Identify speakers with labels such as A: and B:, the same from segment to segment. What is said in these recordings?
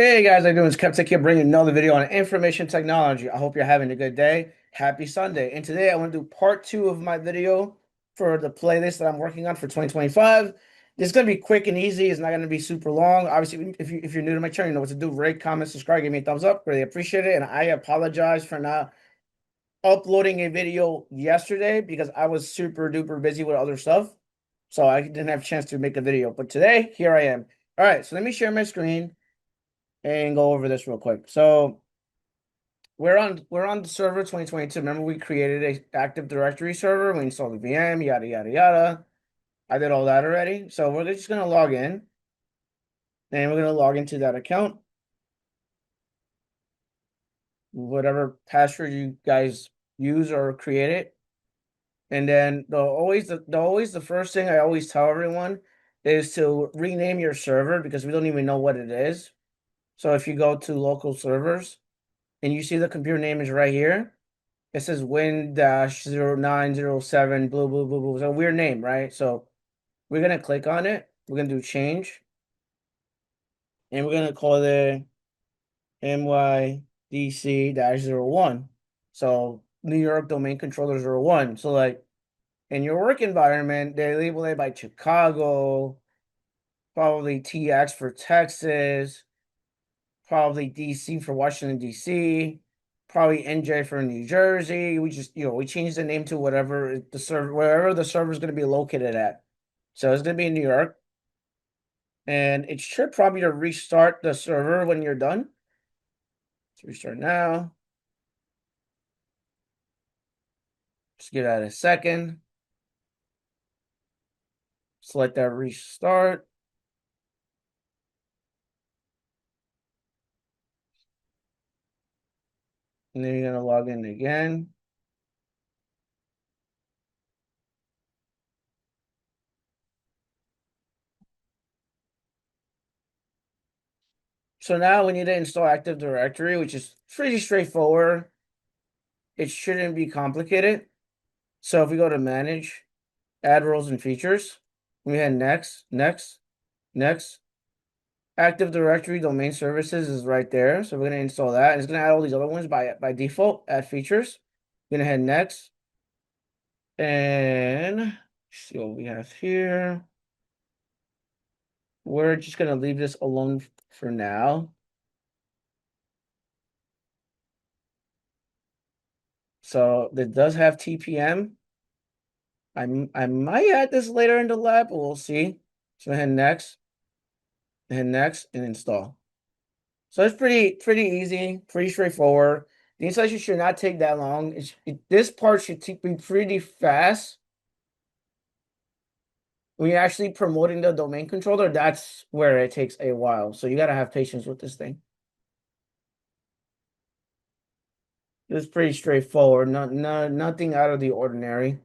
A: Hey guys, how you doing? It's Kevtech here bringing another video on information technology. I hope you're having a good day. Happy Sunday. And today I want to do part two of my video for the playlist that I'm working on for 2025. This is going to be quick and easy. It's not going to be super long. Obviously, if you're new to my channel, you know what to do. Rate, comment, subscribe, give me a thumbs up. Really appreciate it. And I apologize for not uploading a video yesterday because I was super duper busy with other stuff. So I didn't have a chance to make a video. But today, here I am. All right, so let me share my screen and go over this real quick. So we're on the server 2022. Remember, we created a Active Directory server. We installed the VM, yada yada yada. I did all that already. So we're just gonna log in, and we're gonna log into that account, whatever password you guys use or create it. And then the first thing I always tell everyone is to rename your server because we don't even know what it is. So if you go to local servers and you see the computer name is right here, it says win-0907 blue blue blue blue. It's a weird name, right? So we're gonna click on it. We're gonna do change, and we're gonna call it MYDC-01. So New York Domain Controller 01. So like in your work environment, they label it by Chicago, probably TX for Texas, probably DC for Washington, DC, probably NJ for New Jersey. We just, we changed the name to whatever the server, wherever the server is going to be located at. So it's going to be in New York. And it should probably restart the server when you're done. Let's restart now. Just give that a second. Select that restart. And then you're going to log in again. So now we need to install Active Directory, which is pretty straightforward. It shouldn't be complicated. So if we go to manage, add roles and features, we hit next, next, next. Active Directory domain services is right there. So we're going to install that. It's going to add all these other ones by default, add features. We're going to hit next. And see what we have here. We're just going to leave this alone for now. So it does have TPM. I might add this later in the lab, but we'll see. So hit next, and install. So it's pretty easy, pretty straightforward. The installation should not take that long. This part should be pretty fast. When you're actually promoting the domain controller, that's where it takes a while. So you gotta have patience with this thing. It's pretty straightforward, nothing out of the ordinary.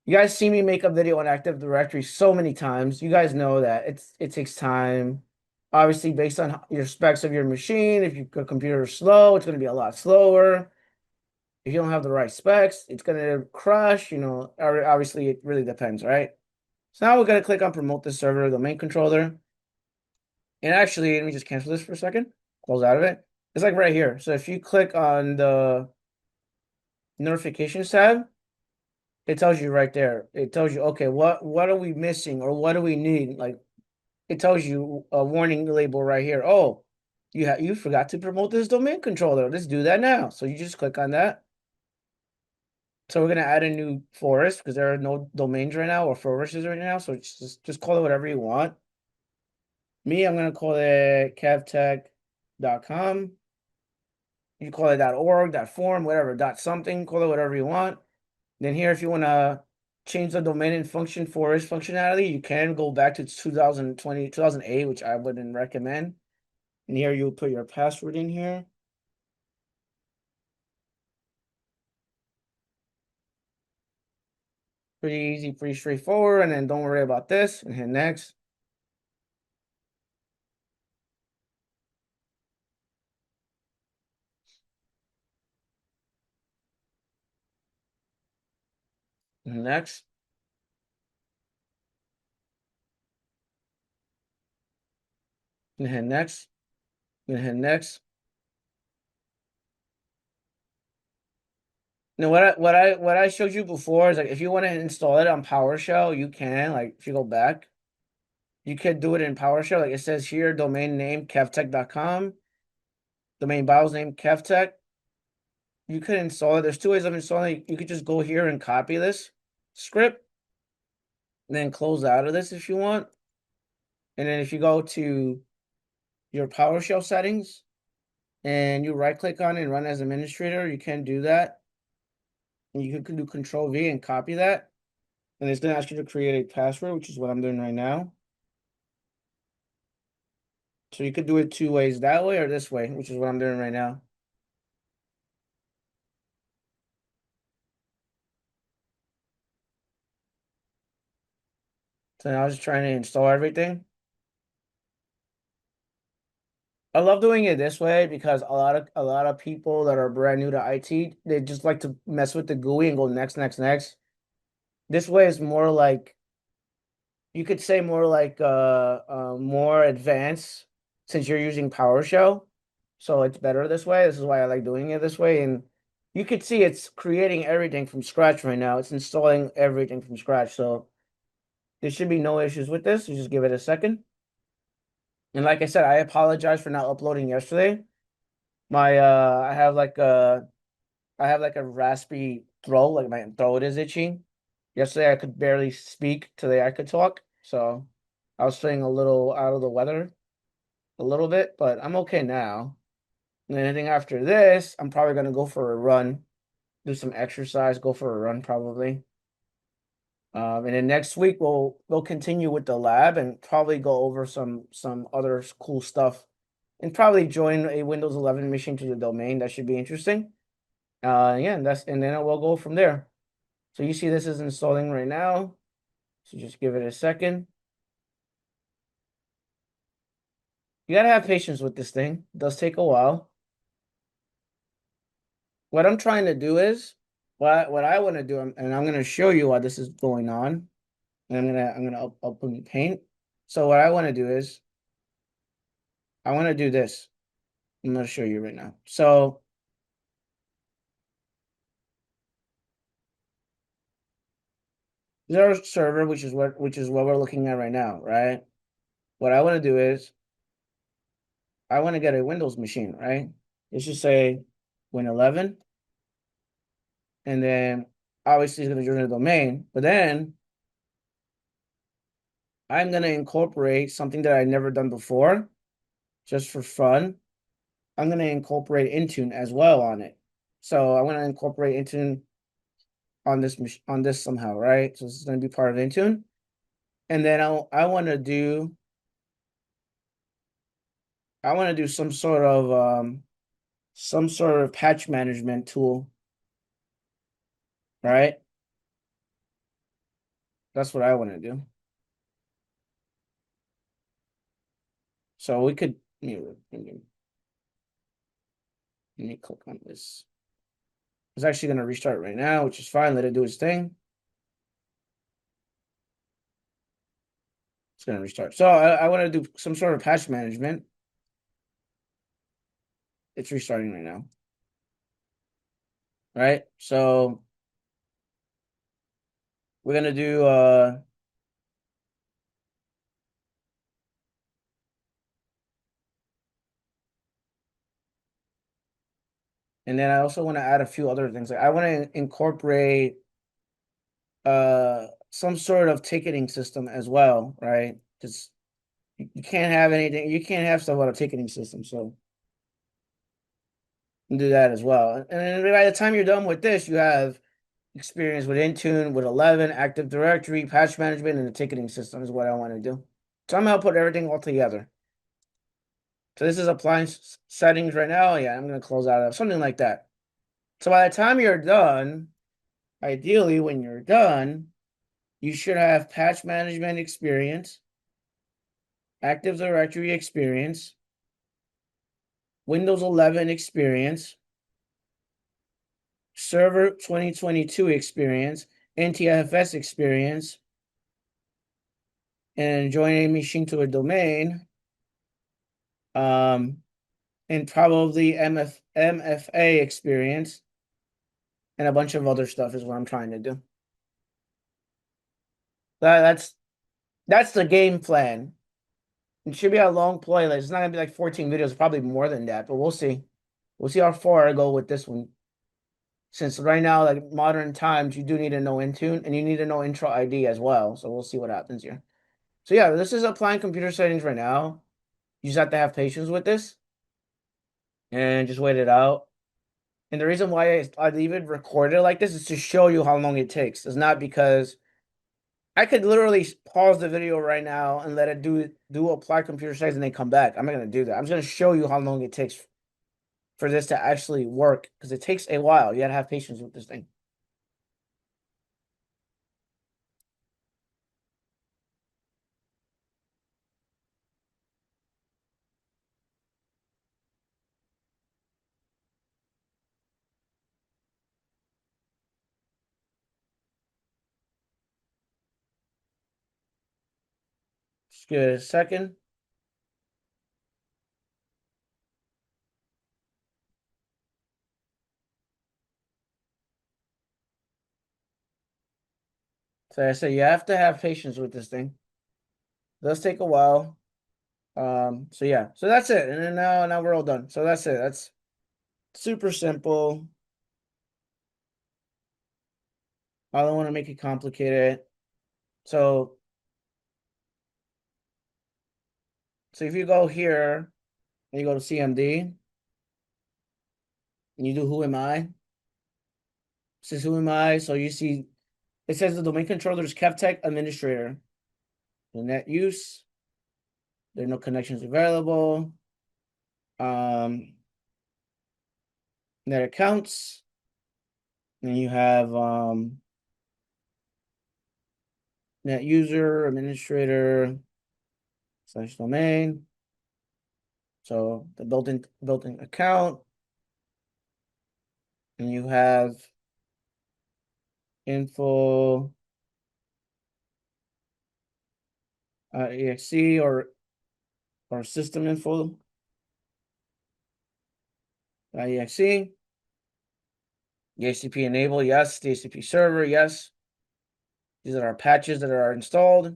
A: You guys see me make a video on Active Directory so many times. You guys know that it takes time. Obviously, based on your specs of your machine, if your computer is slow, it's going to be a lot slower. If you don't have the right specs, it's going to crash. Obviously, it really depends, right? So now we're going to click on Promote this server, the main controller. And actually, let me just cancel this for a second. Close out of it. It's like right here. So if you click on the notifications tab, it tells you right there. It tells you, okay, what are we missing or what do we need? Like it tells you a warning label right here. Oh, you forgot to promote this domain controller. Let's do that now. So you just click on that. So we're gonna add a new forest because there are no domains right now or forests right now. So just call it whatever you want. Me, I'm gonna call it kevtech.com. You call it .org, .form, whatever, .something, call it whatever you want. Then here, if you want to change the domain and function forest functionality, you can go back to 2020, 2008, which I wouldn't recommend. And here you put your password in here. Pretty easy, pretty straightforward. And then don't worry about this and hit next. And next. And hit next. I'm gonna hit next. Now, what I showed you before is like if you want to install it on PowerShell, you can. Like if you go back, you could do it in PowerShell. Like it says here, domain name kevtech.com, domain BIOS name Kevtech. You could install it. There's two ways of installing it. You could just go here and copy this script, and then close out of this if you want. And then if you go to your PowerShell settings and you right click on it and run as administrator, you can do that. And you can do Control V and copy that. And it's going to ask you to create a password, which is what I'm doing right now. So you could do it two ways, that way or this way, which is what I'm doing right now. So now I was just trying to install everything. I love doing it this way because a lot of people that are brand new to IT, they just like to mess with the GUI and go next, next, next. This way is more like you could say more like more advanced since you're using PowerShell. So it's better this way. This is why I like doing it this way. And you could see it's creating everything from scratch right now. It's installing everything from scratch. So there should be no issues with this. You just give it a second. And like I said, I apologize for not uploading yesterday. My I have like a raspy throat, like my throat is itchy. Yesterday I could barely speak. Today I could talk. So I was feeling a little out of the weather a little bit, but I'm okay now. And then I think after this, I'm probably gonna go for a run, do some exercise, go for a run probably. And then next week we'll continue with the lab and probably go over some other cool stuff and probably join a Windows 11 machine to the domain. That should be interesting. Yeah, and then we'll go from there. So you see this is installing right now. So just give it a second. You gotta have patience with this thing. It does take a while. What I'm trying to do is what I want to do, and I'm gonna show you why this is going on. And I'm gonna open Paint. So what I want to do is I want to do this. I'm gonna show you right now. So this is our server, which is what we're looking at right now, right? What I want to do is I want to get a Windows machine, right? Let's just say Win 11, and then obviously it's gonna join the domain, but then I'm gonna incorporate something that I've never done before, just for fun. I'm gonna incorporate Intune as well on it. So I want to incorporate Intune on this somehow, right? So this is gonna be part of Intune, and then I want to do some sort of patch management tool, right? That's what I want to do. So we could let me click on this. It's actually going to restart right now, which is fine. Let it do its thing. It's going to restart. So I want to do some sort of patch management. It's restarting right now. Right? So we're going to do and then I also want to add a few other things. Like I want to incorporate some sort of ticketing system as well, right? Because you can't have anything, you can't have stuff without a ticketing system. So do that as well. And then by the time you're done with this, you have experience with Intune, with 11, Active Directory, patch management, and the ticketing system is what I want to do. Somehow put everything all together. So this is appliance settings right now. Yeah, I'm going to close out of something like that. So by the time you're done, ideally when you're done, you should have patch management experience, Active Directory experience, Windows 11 experience, Server 2022 experience, NTFS experience, and join a machine to a domain. and probably MFA experience and a bunch of other stuff is what I'm trying to do. That's the game plan. It should be a long playlist. It's not gonna be like 14 videos, probably more than that, but we'll see. We'll see how far I go with this one. Since right now, like modern times, you do need to know Intune and you need to know intro ID as well. So we'll see what happens here. So yeah, this is applying computer settings right now. You just have to have patience with this and just wait it out. And the reason why I leave it recorded like this is to show you how long it takes. It's not because I could literally pause the video right now and let it do apply computer settings and then come back. I'm not gonna do that. I'm just gonna show you how long it takes for this to actually work because it takes a while. You gotta have patience with this thing. Just give it a second. So I say you have to have patience with this thing. It does take a while. So yeah, so that's it. And then now we're all done. So that's it. That's super simple. I don't want to make it complicated. So if you go here and you go to CMD and you do who am I? It says who am I? So you see it says the domain controller is Kevtech administrator. The net use. There are no connections available. Net accounts. And you have net user, administrator, slash domain. So the built-in account. And you have info exe or system info exe. DHCP enable, yes. DHCP server, yes. These are our patches that are installed.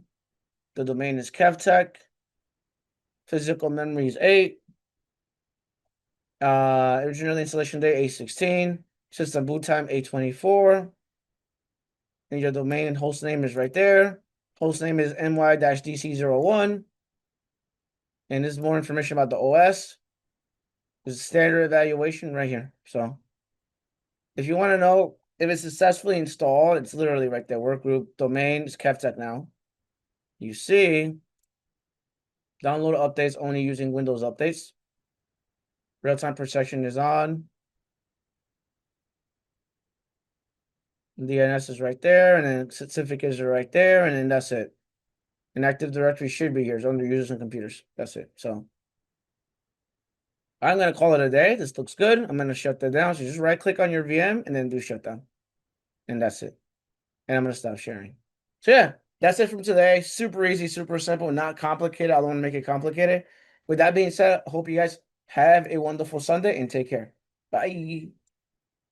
A: The domain is Kevtech. Physical memory is 8. Original installation day A16. System boot time A24. And your domain and host name is right there. Host name is ny-dc01. And this is more information about the OS. There's a standard evaluation right here. So if you want to know if it's successfully installed, it's literally right there. Workgroup domain is Kevtech now. You see, download updates only using Windows updates. Real-time protection is on. DNS is right there, and then certificates are right there, and then that's it. An Active Directory should be here. It's under users and computers. That's it. So I'm gonna call it a day. This looks good. I'm gonna shut that down. So just right click on your VM and then do shutdown. And that's it. And I'm gonna stop sharing. So yeah, that's it from today. Super easy, super simple, not complicated. I don't want to make it complicated. With that being said, I hope you guys have a wonderful Sunday and take care. Bye.